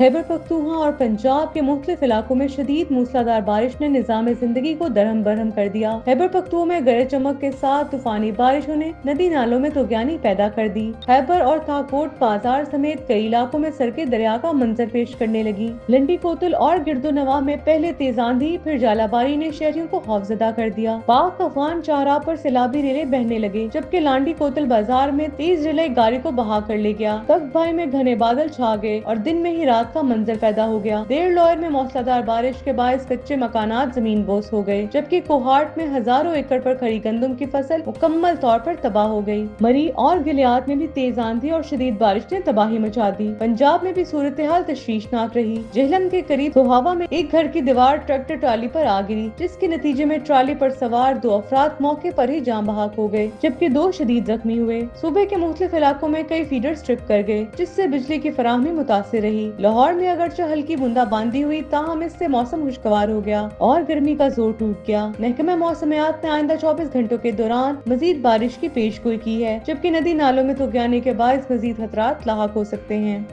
खैबर पख्तूनख्वा और पंजाब के मुख्तलिफ इलाकों में शदीद मूसलाधार बारिश ने निजाम जिंदगी को दरहम बरहम कर दिया। खैबर पख्तूनख्वा में गरज चमक के साथ तूफानी बारिशों ने नदी नालों में तुगयानी पैदा कर दी। खैबर और थाकोट बाजार समेत कई इलाकों में सड़कें दरिया का मंजर पेश करने लगी। लंडी कोतल और गिरदो नवाह में पहले तेज आंधी फिर जालाबारी ने शहरियों को खौफजदा कर दिया। पाक अफगान शाहराह पर सैलाबी रेलें बहने लगे, जबकि लांडी कोतल बाजार में तेज रेल एक गाड़ी को बहा कर ले गया। तख्त भाई में घने बादल छा गए और दिन में ही रात का मंजर पैदा हो गया। देर लॉयर में मौसलाधार बारिश के बायस कच्चे मकानात जमीन बोस हो गए, जबकि कोहाट में हजारों एकड़ पर खड़ी गंदम की फसल मुकम्मल तौर पर तबाह हो गई। मरी और गिलियात में भी तेज आंधी और शदीद बारिश ने तबाही मचा दी। पंजाब में भी सूरत हाल तशवीशनाक रही। जेहलम के करीब सोहावा में एक घर की दीवार ट्रैक्टर ट्राली पर आ गिरी, जिसके नतीजे में ट्राली पर सवार 2 अफराद मौके पर ही जान बहक हो गए, जबकि 2 शदीद जख्मी हुए। सूबे के मुख्तलिफ इलाकों में कई फीडर स्ट्रिप कर गए, जिससे बिजली की फराहमी मुतासिर रही। लाहौर में अगरचे हल्की बूंदाबांदी हुई, ताहम इससे मौसम खुशगवार हो गया और गर्मी का जोर टूट गया। महकमा मौसमियात ने आइंदा 24 घंटों के दौरान मजीद बारिश की पेशगोई की है, जबकि नदी नालों में तुगयानी के बायस मजीद खतरात लाहक हो सकते हैं।